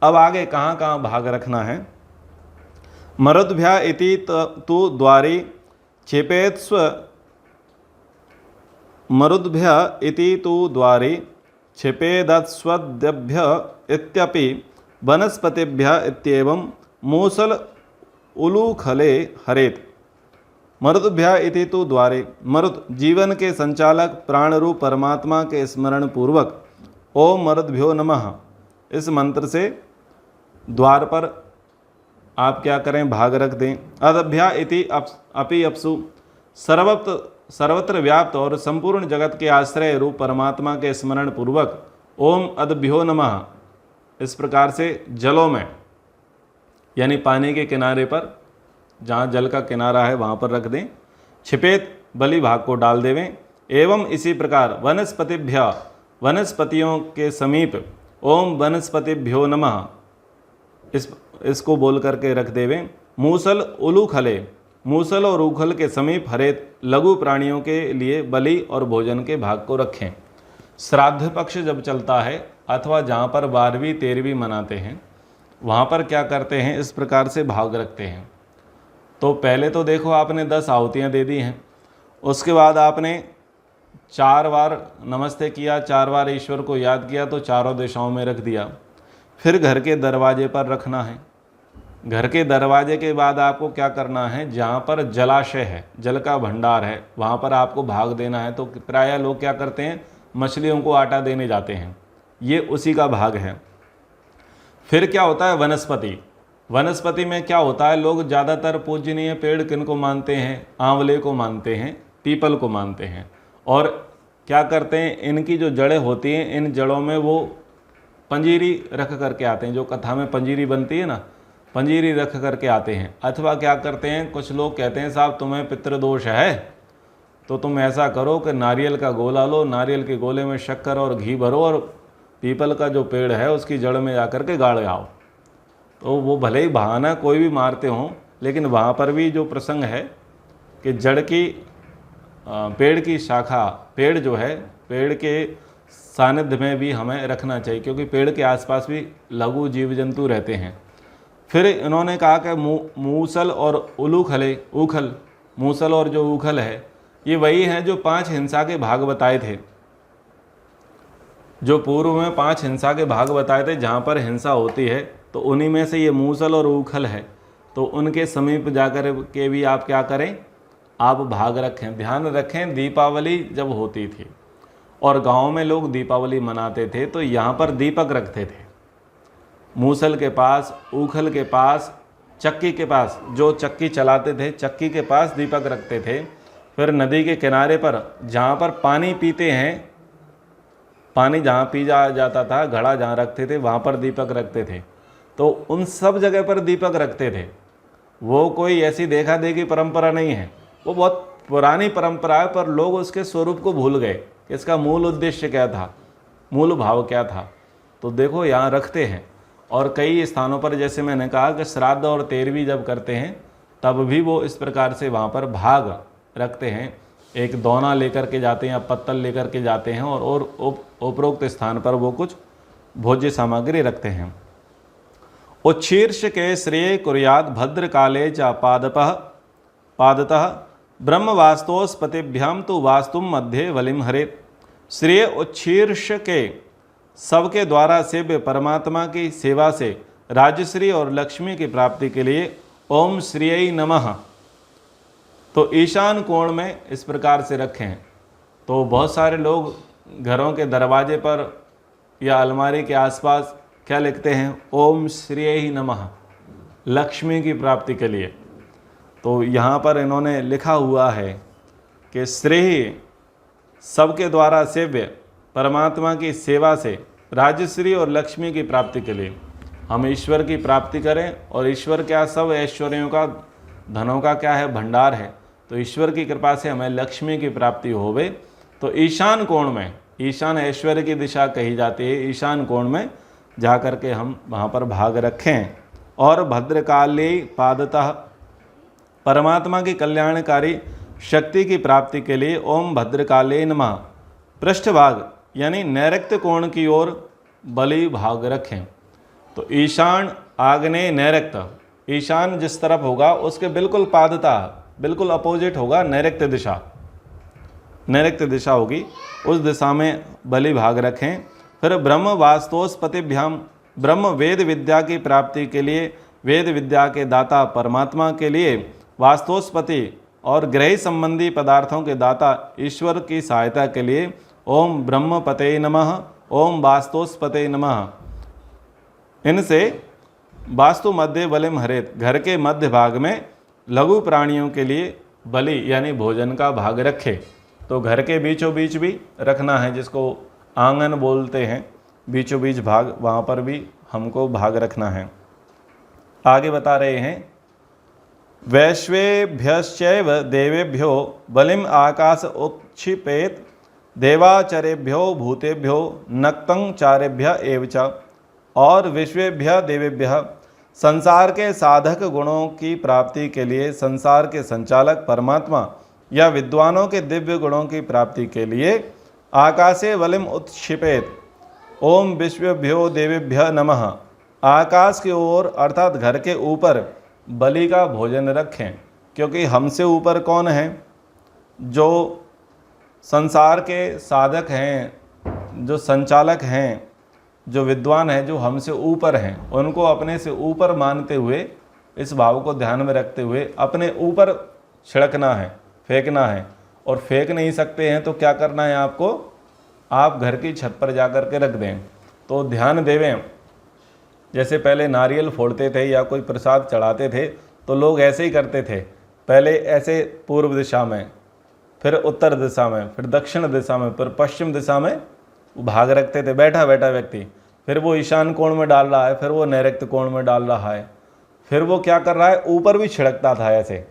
अब आगे कहाँ कहाँ भाग रखना है? मरुद्भ्या इति तु द्वारि क्षिपेत्स्व मरुद्भ्य इति तु द्वारि क्षिपेदस्वद्भ्य इत्यपि वनस्पतिभ्य इत्येवं मूसल उलूखले हरेत। मरुद्भ्य इति तु द्वारे, मरुद जीवन के संचालक प्राणरूप परमात्मा के स्मरण पूर्वक ओम मरुद्भ्यो नमः इस मंत्र से द्वार पर आप क्या करें, भाग रख दें। अदभ्या इति अपि अपसु सर्वत्र व्याप्त और संपूर्ण जगत के आश्रय रूप परमात्मा के स्मरण पूर्वक ओम अदभ्यो नमः इस प्रकार से जलों में यानी पानी के किनारे पर, जहाँ जल का किनारा है वहाँ पर रख दें। छिपेत बलि भाग को डाल देवें। एवं इसी प्रकार वनस्पतिभ्य वनस्पतियों के समीप ओम वनस्पतिभ्यो नमः इसको बोल करके रख देवें। मूसल उलूखले, मूसल और उखल के समीप हरेत लघु प्राणियों के लिए बलि और भोजन के भाग को रखें। श्राद्ध पक्ष जब चलता है अथवा जहाँ पर 12वीं 13वीं मनाते हैं वहाँ पर क्या करते हैं, इस प्रकार से भाग रखते हैं। तो पहले तो देखो आपने 10 आहुतियाँ दे दी हैं, उसके बाद आपने 4 बार नमस्ते किया, 4 बार ईश्वर को याद किया, तो चारों दिशाओं में रख दिया। फिर घर के दरवाजे पर रखना है। घर के दरवाजे के बाद आपको क्या करना है, जहाँ पर जलाशय है, जल का भंडार है, वहाँ पर आपको भाग देना है। तो प्रायः लोग क्या करते हैं, मछलियों को आटा देने जाते हैं, ये उसी का भाग है। फिर क्या होता है, वनस्पति। वनस्पति में क्या होता है, लोग ज़्यादातर पूजनीय पेड़ किनको मानते हैं, आंवले को मानते हैं, पीपल को मानते हैं। और क्या करते हैं, इनकी जो जड़ें होती हैं, इन जड़ों में वो पंजीरी रख करके आते हैं। जो कथा में पंजीरी बनती है ना, पंजीरी रख करके आते हैं। अथवा क्या करते हैं, कुछ लोग कहते हैं साहब तुम्हें पितृदोष है तो तुम ऐसा करो कि नारियल का गोला लो, नारियल के गोले में शक्कर और घी भरो और पीपल का जो पेड़ है उसकी जड़ में जाकर के गाड़ आओ। तो वो भले ही बहाना कोई भी मारते हों, लेकिन वहाँ पर भी जो प्रसंग है कि जड़ की पेड़ की शाखा, पेड़ जो है, पेड़ के सानिध्य में भी हमें रखना चाहिए, क्योंकि पेड़ के आसपास भी लघु जीव जंतु रहते हैं। फिर इन्होंने कहा कि मूसल और उलूखले, उखल मूसल और जो उखल है, ये वही हैं जो 5 हिंसा के भाग बताए थे, जो पूर्व में 5 हिंसा के भाग बताए थे जहाँ पर हिंसा होती है, तो उन्हीं में से ये मूसल और उखल है। तो उनके समीप जाकर के भी आप क्या करें, आप भाग रखें। ध्यान रखें, दीपावली जब होती थी और गांव में लोग दीपावली मनाते थे तो यहाँ पर दीपक रखते थे, मूसल के पास, उखल के पास, चक्की के पास, जो चक्की चलाते थे चक्की के पास दीपक रखते थे। फिर नदी के किनारे पर जहाँ पर पानी पीते हैं, पानी जहाँ पी जाता था, घड़ा जहाँ रखते थे वहाँ पर दीपक रखते थे। तो उन सब जगह पर दीपक रखते थे। वो कोई ऐसी देखा देखी परंपरा नहीं है, वो बहुत पुरानी परंपरा है, पर लोग उसके स्वरूप को भूल गए, इसका मूल उद्देश्य क्या था, मूल भाव क्या था। तो देखो यहाँ रखते हैं। और कई स्थानों पर जैसे मैंने कहा कि श्राद्ध और तेरहवीं जब करते हैं तब भी वो इस प्रकार से वहाँ पर भाग रखते हैं, एक दोना लेकर के जाते हैं या पत्तल लेकर के जाते हैं और उपरोक्त स्थान पर वो कुछ भोज्य सामग्री रखते हैं। उच्छीर्ष के श्रेय कुर्याद भद्र काले च पादतः ब्रह्म वास्तोस्पतिभ्याम तो वास्तुम मध्य वलिम हरेत। श्रेय उच्छीर्ष के सबके द्वारा सेव्य परमात्मा की सेवा से राजश्री और लक्ष्मी की प्राप्ति के लिए ओम श्रीय नमः। तो ईशान कोण में इस प्रकार से रखें। तो बहुत सारे लोग घरों के दरवाजे पर या अलमारी के आसपास क्या लिखते हैं, ओम श्रीय नमः, लक्ष्मी की प्राप्ति के लिए। तो यहाँ पर इन्होंने लिखा हुआ है कि श्रेय सबके द्वारा सेव्य परमात्मा की सेवा से राजश्री और लक्ष्मी की प्राप्ति के लिए हम ईश्वर की प्राप्ति करें। और ईश्वर क्या, सब ऐश्वर्यों का, धनों का क्या है, भंडार है। तो ईश्वर की कृपा से हमें लक्ष्मी की प्राप्ति होवे। तो ईशान कोण में, ईशान ऐश्वर्य की दिशा कही जाती है, ईशान कोण में जा कर के हम वहाँ पर भाग रखें। और भद्रकाली पादतः परमात्मा की कल्याणकारी शक्ति की प्राप्ति के लिए ओम भद्रकाले नमः पृष्ठभाग यानी नैऋत्य कोण की ओर बलि भाग रखें। तो ईशान, आग्नेय, नैऋत्य, ईशान जिस तरफ होगा उसके बिल्कुल पादता, बिल्कुल अपोजिट होगा नैऋत्य दिशा, नैऋत्य दिशा होगी, उस दिशा में बलि भाग रखें। फिर ब्रह्म वास्तोस्पतिभ्याम, ब्रह्म वेद विद्या की प्राप्ति के लिए, वेद विद्या के दाता परमात्मा के लिए, वास्तोस्पति और ग्रह संबंधी पदार्थों के दाता ईश्वर की सहायता के लिए ओम ब्रह्मपते नमः, ओम वास्तोस्पते नमः। इनसे वास्तु मध्य बलिम हरेत, घर के मध्य भाग में लघु प्राणियों के लिए बलि यानी भोजन का भाग रखे। तो घर के बीचों बीच भी रखना है, जिसको आंगन बोलते हैं, बीचों बीच भाग, वहाँ पर भी हमको भाग रखना है। आगे बता रहे हैं, वैश्वेभ्यश्चैव देवेभ्यो बलिम आकाश उत्क्षिपेत देवाचरेभ्यो भूतेभ्यो नक्तं चारेभ्य एव च। और विश्वेभ्य देवेभ्य संसार के साधक गुणों की प्राप्ति के लिए, संसार के संचालक परमात्मा या विद्वानों के दिव्य गुणों की प्राप्ति के लिए आकाशे बलिम उत्क्षिपेत ओम विश्वेभ्यो देवेभ्य नमः। आकाश की ओर अर्थात घर के ऊपर बलि का भोजन रखें, क्योंकि हमसे ऊपर कौन है, जो संसार के साधक हैं, जो संचालक हैं, जो विद्वान हैं, जो हमसे ऊपर हैं, उनको अपने से ऊपर मानते हुए, इस भाव को ध्यान में रखते हुए अपने ऊपर छिड़कना है, फेंकना है। और फेंक नहीं सकते हैं तो क्या करना है आपको, आप घर की छत पर जा कर के रख दें। तो ध्यान देवें, जैसे पहले नारियल फोड़ते थे या कोई प्रसाद चढ़ाते थे तो लोग ऐसे ही करते थे, पहले ऐसे पूर्व दिशा में, फिर उत्तर दिशा में, फिर दक्षिण दिशा में, फिर पश्चिम दिशा में भाग रखते थे बैठा बैठा व्यक्ति। फिर वो ईशान कोण में डाल रहा है, फिर वो नैऋत्य कोण में डाल रहा है, फिर वो क्या कर रहा है, ऊपर भी छिड़कता था। ऐसे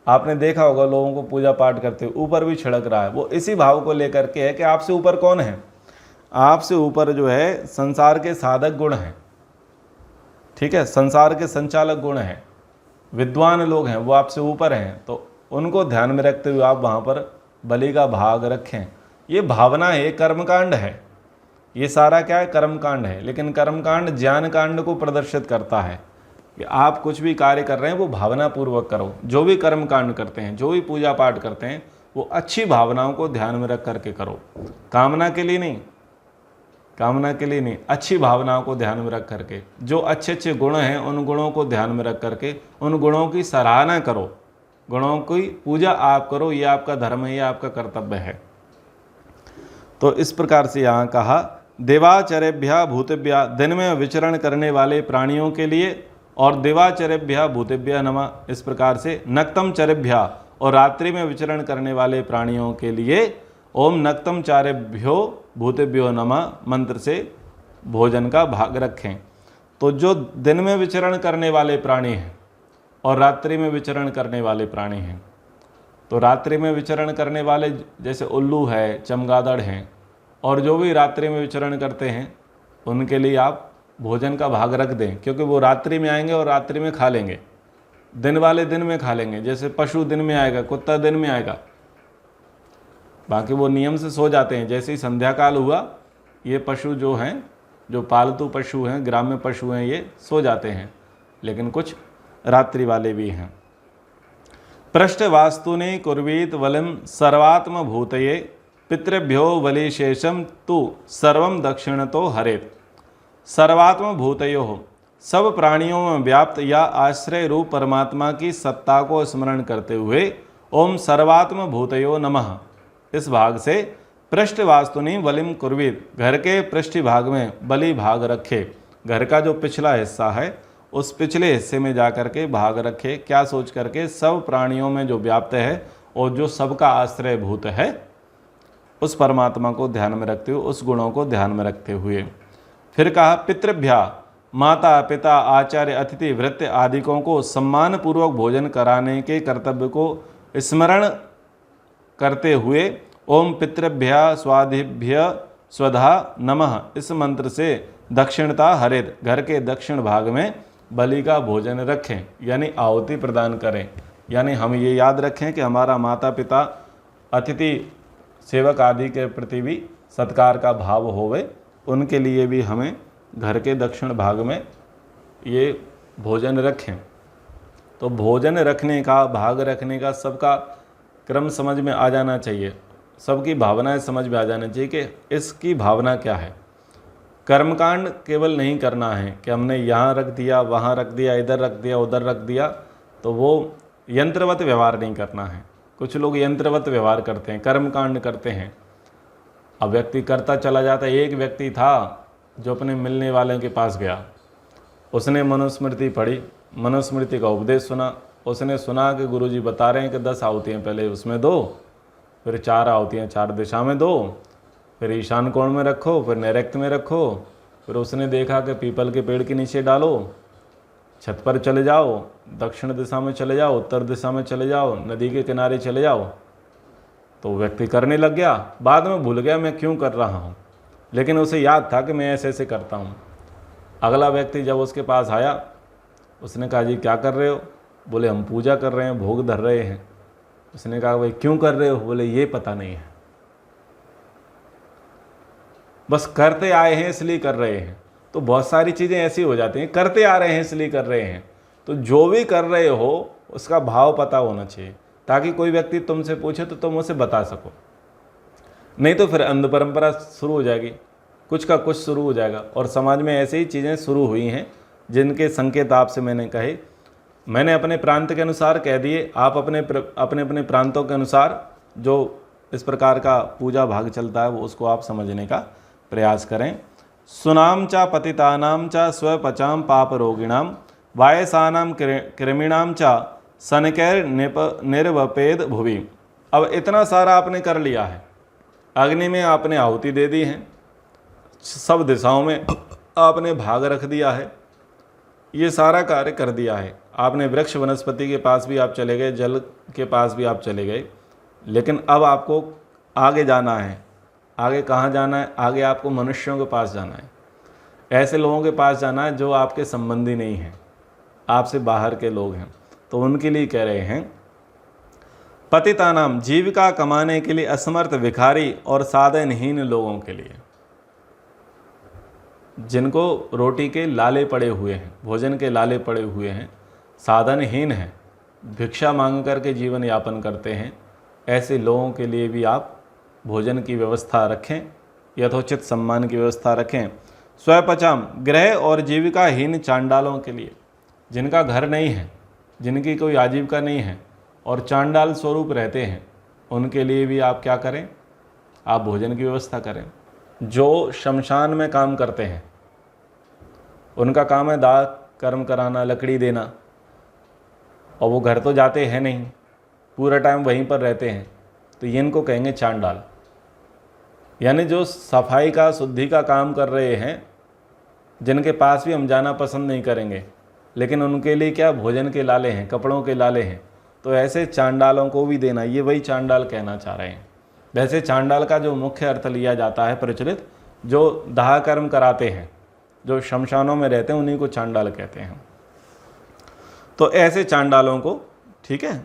आपने देखा होगा लोगों को पूजा पाठ करते हुए ऊपर भी छिड़क रहा है। वो इसी भाव को लेकर के है कि आपसे ऊपर कौन है, आपसे ऊपर जो है संसार के साधक गुण हैं, ठीक है, संसार के संचालक गुण हैं, विद्वान लोग हैं, वो आपसे ऊपर हैं। तो उनको ध्यान में रखते हुए आप वहाँ पर बलि का भाग रखें। ये भावना है, कर्मकांड है, ये सारा क्या है, कर्मकांड है। लेकिन कर्मकांड ज्ञान कांड को प्रदर्शित करता है। कि आप कुछ भी कार्य कर रहे हैं वो भावनापूर्वक करो। जो भी कर्म कांड करते हैं, जो भी पूजा पाठ करते हैं, वो अच्छी भावनाओं को ध्यान में रख करके करो, कामना के लिए नहीं, कामना के लिए नहीं, अच्छी भावनाओं को ध्यान में रख करके, जो अच्छे अच्छे गुण हैं उन गुणों को ध्यान में रख करके उन गुणों की सराहना करो, गुणों की पूजा आप करो। ये आपका धर्म है, ये आपका कर्तव्य है। तो इस प्रकार से यहाँ कहा देवाचरेभ्या भूतेभ्या, दिन में विचरण करने वाले प्राणियों के लिए, और देवाचरेभ्या भूतेभ्या नमः। इस प्रकार से नक्तम चरेभ्या, और रात्रि में विचरण करने वाले प्राणियों के लिए ओम नक्तम चारेभ्यो भूतेभ्यो नमः मंत्र से भोजन का भाग रखें। तो जो दिन में विचरण करने वाले प्राणी हैं और रात्रि में विचरण करने वाले प्राणी हैं, तो रात्रि में विचरण करने वाले जैसे उल्लू है, चमगादड़ हैं, और जो भी रात्रि में विचरण करते हैं उनके लिए आप भोजन का भाग रख दें, क्योंकि वो रात्रि में आएंगे और रात्रि में खा लेंगे। दिन वाले दिन में खा लेंगे, जैसे पशु दिन में आएगा, कुत्ता दिन में आएगा, बाकी वो नियम से सो जाते हैं। जैसे ही संध्या काल हुआ, ये पशु जो हैं, जो पालतू पशु हैं, ग्राम्य पशु हैं, ये सो जाते हैं, लेकिन कुछ रात्रि वाले भी हैं। पृष्ठ वास्तुनि कुर्वीत वलिम सर्वात्म भूतये पितृभ्यो बलिशेषम तु सर्वम दक्षिणतो हरेत। सर्वात्म भूतयो, सब प्राणियों में व्याप्त या आश्रय रूप परमात्मा की सत्ता को स्मरण करते हुए ओम सर्वात्म भूतयो नमः इस भाग से पृष्ठ वास्तुनि बलिम कुर्वीत, घर के पृष्ठ भाग में बलि भाग रखे। घर का जो पिछला हिस्सा है उस पिछले हिस्से में जाकर के भाग रखे। क्या सोच करके? सब प्राणियों में जो व्याप्त है और जो सबका आश्रय भूत है उस परमात्मा को ध्यान में रखते हुए, उस गुणों को ध्यान में रखते हुए। फिर कहा पितृभ्या, माता पिता आचार्य अतिथि वृत्य आदिकों को सम्मान पूर्वक भोजन कराने के कर्तव्य को स्मरण करते हुए ओम पितृभ्य स्वादिभ्य स्वधा नमः इस मंत्र से दक्षिणता हरित, घर के दक्षिण भाग में बलि का भोजन रखें, यानी आहुति प्रदान करें। यानी हम ये याद रखें कि हमारा माता पिता अतिथि सेवक आदि के प्रति भी सत्कार का भाव होवे, उनके लिए भी हमें घर के दक्षिण भाग में ये भोजन रखें। तो भोजन रखने का, भाग रखने का सबका क्रम समझ में आ जाना चाहिए, सबकी भावनाएं समझ में आ जाना चाहिए कि इसकी भावना क्या है। कर्मकांड केवल नहीं करना है कि हमने यहाँ रख दिया, वहाँ रख दिया, इधर रख दिया, उधर रख दिया, तो वो यंत्रवत व्यवहार नहीं करना है। कुछ लोग यंत्रवत व्यवहार करते हैं, कर्मकांड करते हैं। अब व्यक्ति करता चला जाता है। एक व्यक्ति था जो अपने मिलने वाले के पास गया, उसने मनुस्मृति पढ़ी, मनुस्मृति का उपदेश सुना। उसने सुना कि गुरुजी बता रहे हैं कि 10 आहुतियाँ पहले उसमें दो, फिर 4 आहुतियाँ 4 दिशा में दो, फिर ईशान कोण में रखो, फिर नैऋत्य में रखो। फिर उसने देखा कि पीपल के पेड़ के नीचे डालो, छत पर चले जाओ, दक्षिण दिशा में चले जाओ, उत्तर दिशा में चले जाओ, नदी के किनारे चले जाओ। तो व्यक्ति करने लग गया। बाद में भूल गया मैं क्यों कर रहा हूँ, लेकिन उसे याद था कि मैं ऐसे ऐसे करता हूँ। अगला व्यक्ति जब उसके पास आया, उसने कहा जी क्या कर रहे हो? बोले हम पूजा कर रहे हैं, भोग धर रहे हैं। उसने कहा भाई क्यों कर रहे हो? बोले ये पता नहीं है, बस करते आए हैं इसलिए कर रहे हैं। तो बहुत सारी चीज़ें ऐसी हो जाती हैं, करते आ रहे हैं इसलिए कर रहे हैं। तो जो भी कर रहे हो उसका भाव पता होना चाहिए, ताकि कोई व्यक्ति तुमसे पूछे तो तुम उसे बता सको। नहीं तो फिर अंध परंपरा शुरू हो जाएगी, कुछ का कुछ शुरू हो जाएगा। और समाज में ऐसे ही चीज़ें शुरू हुई हैं जिनके संकेत आपसे मैंने कहे, मैंने अपने प्रांत के अनुसार कह दिए। आप अपने अपने प्रांतों के अनुसार जो इस प्रकार का पूजा भाग चलता है वो उसको आप समझने का प्रयास करें। सुनाम चा पतितानाम चा स्वपचाम पाप रोगिणाम वायसानाम कृमिणाम चा सनकैर निर्वपेद भुवि। अब इतना सारा आपने कर लिया है, अग्नि में आपने आहुति दे दी है, सब दिशाओं में आपने भाग रख दिया है, ये सारा कार्य कर दिया है। आपने वृक्ष वनस्पति के पास भी आप चले गए, जल के पास भी आप चले गए, लेकिन अब आपको आगे जाना है। आगे कहाँ जाना है? आगे आपको मनुष्यों के पास जाना है, ऐसे लोगों के पास जाना है जो आपके संबंधी नहीं हैं, आपसे बाहर के लोग हैं। तो उनके लिए कह रहे हैं पतितानाम, जीविका कमाने के लिए असमर्थ भिखारी और साधनहीन लोगों के लिए। जिनको रोटी के लाले पड़े हुए हैं, भोजन के लाले पड़े हुए हैं, साधनहीन हैं, भिक्षा मांग करके जीवन यापन करते हैं, ऐसे लोगों के लिए भी आप भोजन की व्यवस्था रखें, यथोचित सम्मान की व्यवस्था रखें। स्वपचाम, गृह और जीविकाहीन चांडालों के लिए, जिनका घर नहीं है, जिनकी कोई आजीविका नहीं है और चांडाल स्वरूप रहते हैं, उनके लिए भी आप क्या करें, आप भोजन की व्यवस्था करें। जो शमशान में काम करते हैं, उनका काम है दाह कर्म कराना, लकड़ी देना, और वो घर तो जाते हैं नहीं, पूरा टाइम वहीं पर रहते हैं, तो ये इनको कहेंगे चांडाल। यानी जो सफाई का, शुद्धि का काम कर रहे हैं, जिनके पास भी हम जाना पसंद नहीं करेंगे, लेकिन उनके लिए क्या भोजन के लाले हैं, कपड़ों के लाले हैं, तो ऐसे चांडालों को भी देना, ये वही चांडाल कहना चाह रहे हैं। वैसे चांडाल का जो मुख्य अर्थ लिया जाता है प्रचलित, जो दाह कर्म कराते हैं, जो शमशानों में रहते हैं, उन्हीं को चांडाल कहते हैं। तो ऐसे चांडालों को, ठीक है।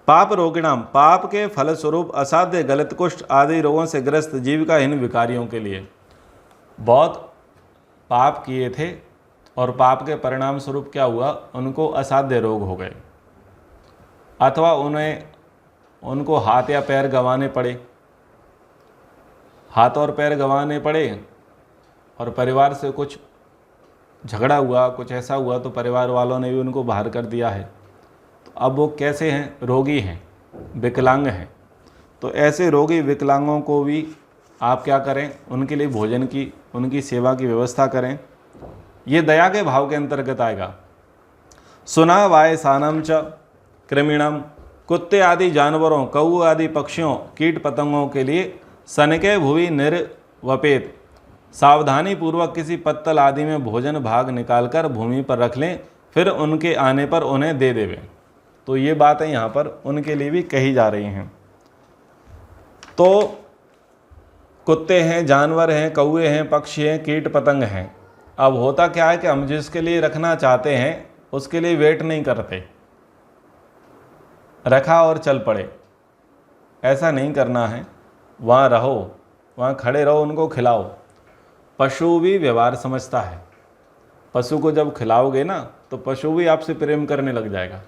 पाप रोगिणाम, पाप के फलस्वरूप असाध्य, गलत, कुष्ठ आदि रोगों से ग्रस्त जीविकाहीन भिखारियों के लिए, बहुत पाप किए थे और पाप के परिणाम स्वरूप क्या हुआ, उनको असाध्य रोग हो गए, अथवा उनको हाथ या पैर गंवाने पड़े, हाथ और पैर गंवाने पड़े, और परिवार से कुछ झगड़ा हुआ, कुछ ऐसा हुआ तो परिवार वालों ने भी उनको बाहर कर दिया है। तो अब वो कैसे हैं, रोगी हैं, विकलांग हैं। तो ऐसे रोगी विकलांगों को भी आप क्या करें, उनके लिए भोजन की, उनकी सेवा की व्यवस्था करें। ये दया के भाव के अंतर्गत आएगा। सुना वायसानम च कृमिणम, कुत्ते आदि जानवरों, कौओं आदि पक्षियों, कीट पतंगों के लिए सनके भुवि निर्वपेत, सावधानी पूर्वक किसी पत्तल आदि में भोजन भाग निकालकर भूमि पर रख लें, फिर उनके आने पर उन्हें दे देवें। तो ये बातें यहाँ पर उनके लिए भी कही जा रही हैं। तो कुत्ते हैं, जानवर हैं, कौए हैं, पक्षी हैं, कीट पतंग हैं। अब होता क्या है कि हम जिसके लिए रखना चाहते हैं उसके लिए वेट नहीं करते, रखा और चल पड़े, ऐसा नहीं करना है। वहाँ रहो, वहाँ खड़े रहो, उनको खिलाओ। पशु भी व्यवहार समझता है, पशु को जब खिलाओगे ना तो पशु भी आपसे प्रेम करने लग जाएगा,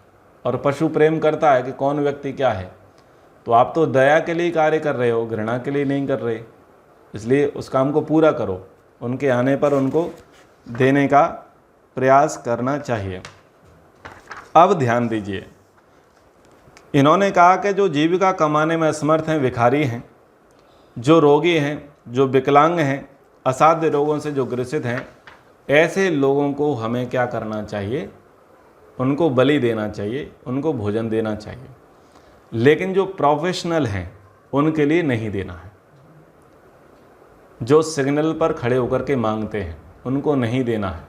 और पशु प्रेम करता है कि कौन व्यक्ति क्या है। तो आप तो दया के लिए कार्य कर रहे हो, घृणा के लिए नहीं कर रहे, इसलिए उस काम को पूरा करो। उनके आने पर उनको देने का प्रयास करना चाहिए। अब ध्यान दीजिए, इन्होंने कहा कि जो जीविका कमाने में असमर्थ हैं, भिखारी हैं, जो रोगी हैं, जो विकलांग हैं, असाध्य रोगों से जो ग्रसित हैं, ऐसे लोगों को हमें क्या करना चाहिए, उनको बलि देना चाहिए, उनको भोजन देना चाहिए। लेकिन जो प्रोफेशनल हैं उनके लिए नहीं देना है। जो सिग्नल पर खड़े होकर के मांगते हैं उनको नहीं देना है।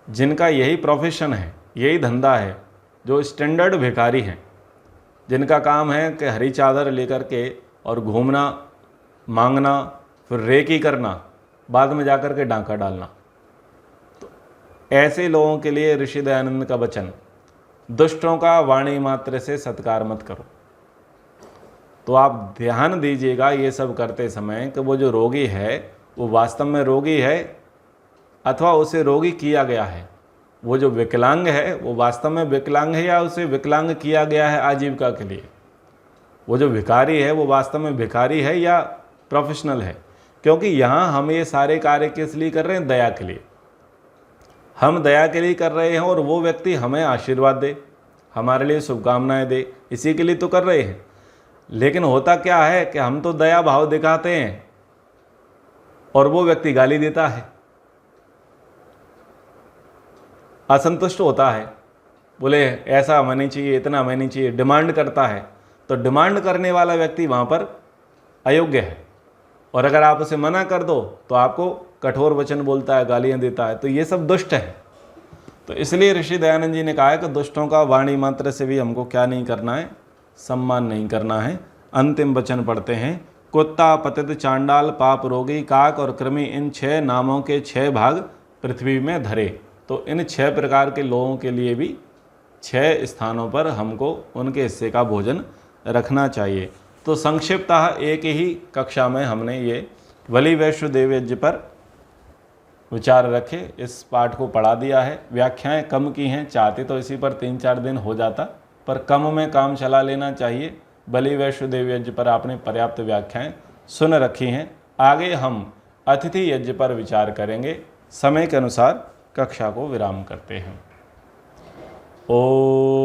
जिनका यही प्रोफेशन है, यही धंधा है, जो स्टैंडर्ड भिखारी हैं, जिनका काम है कि हरी चादर लेकर के और घूमना, मांगना, फिर रेकी करना, बाद में जाकर के डांका डालना, तो ऐसे लोगों के लिए ऋषि दयानंद का वचन, दुष्टों का वाणी मात्र से सत्कार मत करो। तो आप ध्यान दीजिएगा ये सब करते समय कि वो जो रोगी है वो वास्तव में रोगी है अथवा उसे रोगी किया गया है। वो जो विकलांग है वो वास्तव में विकलांग है या उसे विकलांग किया गया है आजीविका के लिए। वो जो भिखारी है वो वास्तव में भिखारी है या प्रोफेशनल है। क्योंकि यहाँ हम ये सारे कार्य किस लिए कर रहे हैं, दया के लिए। हम दया के लिए कर रहे हैं और वो व्यक्ति हमें आशीर्वाद दे, हमारे लिए शुभकामनाएं दे, इसी के लिए तो कर रहे हैं। लेकिन होता क्या है कि हम तो दया भाव दिखाते हैं और वो व्यक्ति गाली देता है, असंतुष्ट होता है, बोले ऐसा हमें नहीं चाहिए, इतना हमें नहीं चाहिए, डिमांड करता है। तो डिमांड करने वाला व्यक्ति वहाँ पर अयोग्य है। और अगर आप उसे मना कर दो तो आपको कठोर वचन बोलता है, गालियाँ देता है, तो ये सब दुष्ट है। तो इसलिए ऋषि दयानंद जी ने कहा है कि दुष्टों का वाणी मात्र से भी हमको क्या नहीं करना है, सम्मान नहीं करना है। अंतिम वचन पढ़ते हैं, कुत्ता, पतित, चांडाल, पाप रोगी, काक और कृमि, इन 6 नामों के 6 भाग पृथ्वी में धरे। तो इन 6 प्रकार के लोगों के लिए भी 6 स्थानों पर हमको उनके हिस्से का भोजन रखना चाहिए। तो संक्षिप्तः एक ही कक्षा में हमने ये बलि वैश्व देव यज्ञ पर विचार रखे। इस पाठ को पढ़ा दिया है, व्याख्याएं कम की हैं, चाहते तो इसी पर 3-4 दिन हो जाता, पर कम में काम चला लेना चाहिए। बलि वैश्व देव यज्ञ पर आपने पर्याप्त व्याख्याएं सुन रखी हैं। आगे हम अतिथि यज्ञ पर विचार करेंगे। समय के अनुसार कक्षा को विराम करते हैं। ओम